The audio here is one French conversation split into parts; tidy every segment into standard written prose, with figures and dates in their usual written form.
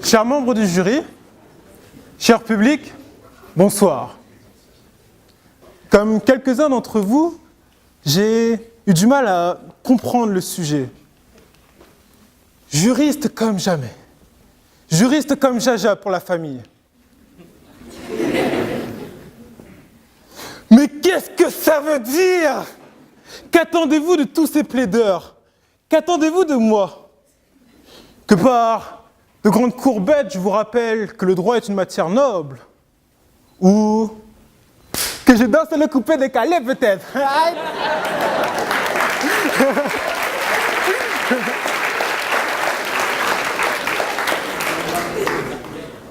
Chers membres du jury, cher public, bonsoir. Comme quelques-uns d'entre vous, j'ai eu du mal à comprendre le sujet. Juriste comme jamais. Juriste comme Jaja pour la famille. Mais qu'est-ce que ça veut dire? Qu'attendez-vous de tous ces plaideurs? Qu'attendez-vous de moi? Que par de grandes courbettes, je vous rappelle que le droit est une matière noble? Ou que je danse le coupé décalé peut-être?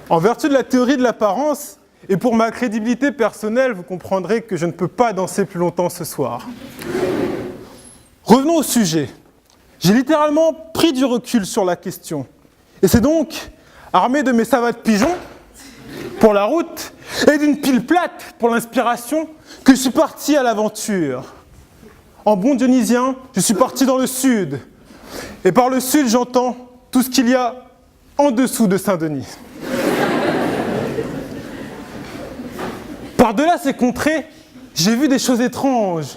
En vertu de la théorie de l'apparence, et pour ma crédibilité personnelle, vous comprendrez que je ne peux pas danser plus longtemps ce soir. Revenons au sujet. J'ai littéralement pris du recul sur la question. Et c'est donc, armé de mes savates pigeons, pour la route, et d'une pile plate pour l'inspiration, que je suis parti à l'aventure. En bon dionysien, je suis parti dans le sud. Et par le sud, j'entends tout ce qu'il y a en dessous de Saint-Denis. Par-delà ces contrées, j'ai vu des choses étranges.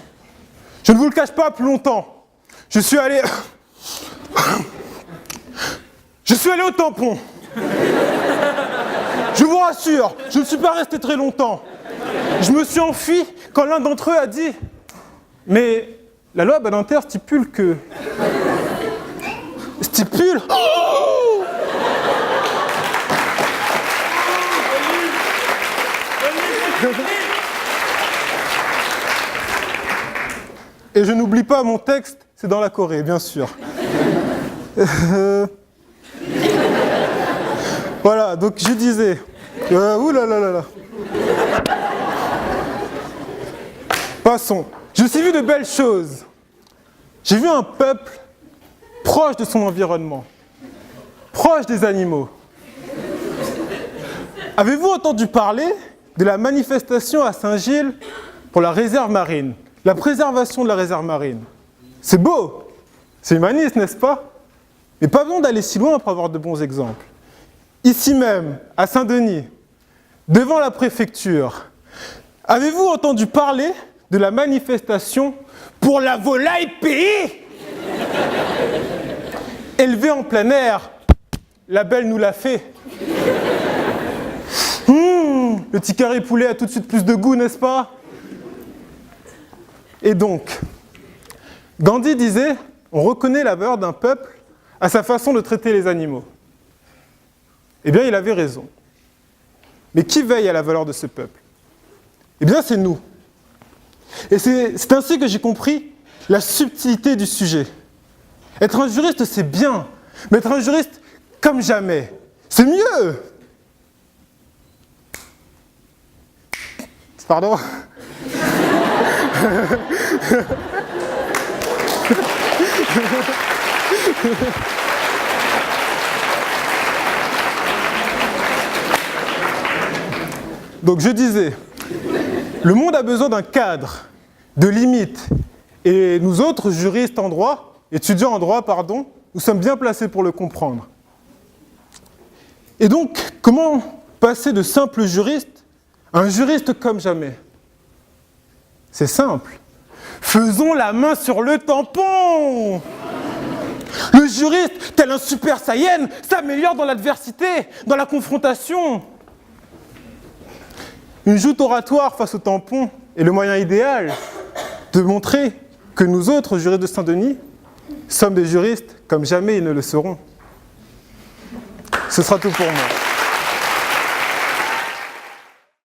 Je ne vous le cache pas plus longtemps. Je suis allé au tampon. Je vous rassure, je ne suis pas resté très longtemps. Je me suis enfui quand l'un d'entre eux a dit « Mais la loi Badinter stipule que... » Stipule oh Et je n'oublie pas mon texte, c'est dans la Corée, bien sûr. Voilà, donc je disais... ouh là là là là. Passons. Je suis vu de belles choses. J'ai vu un peuple proche de son environnement, proche des animaux. Avez-vous entendu parler de la manifestation à Saint-Gilles pour la réserve marine, la préservation de la réserve marine? C'est beau, c'est humaniste, n'est-ce pas? Mais pas besoin d'aller si loin pour avoir de bons exemples. Ici même, à Saint-Denis, devant la préfecture, avez-vous entendu parler de la manifestation pour la volaille pays? Élevée en plein air, la belle nous l'a fait. Le petit carré poulet a tout de suite plus de goût, n'est-ce pas? Et donc, Gandhi disait, on reconnaît la valeur d'un peuple à sa façon de traiter les animaux. Eh bien, il avait raison. Mais qui veille à la valeur de ce peuple? Eh bien, c'est nous. Et c'est ainsi que j'ai compris la subtilité du sujet. Être un juriste, c'est bien, mais être un juriste comme jamais, c'est mieux. Pardon. Donc je disais, le monde a besoin d'un cadre, de limites, et nous autres juristes en droit, étudiants en droit, pardon, nous sommes bien placés pour le comprendre. Et donc, comment passer de simple juriste à un juriste comme jamais? C'est simple. Faisons la main sur le tampon. Le juriste, tel un super saiyan, s'améliore dans l'adversité, dans la confrontation. Une joute oratoire face au tampon est le moyen idéal de montrer que nous autres, juristes de Saint-Denis, sommes des juristes comme jamais ils ne le seront. Ce sera tout pour moi.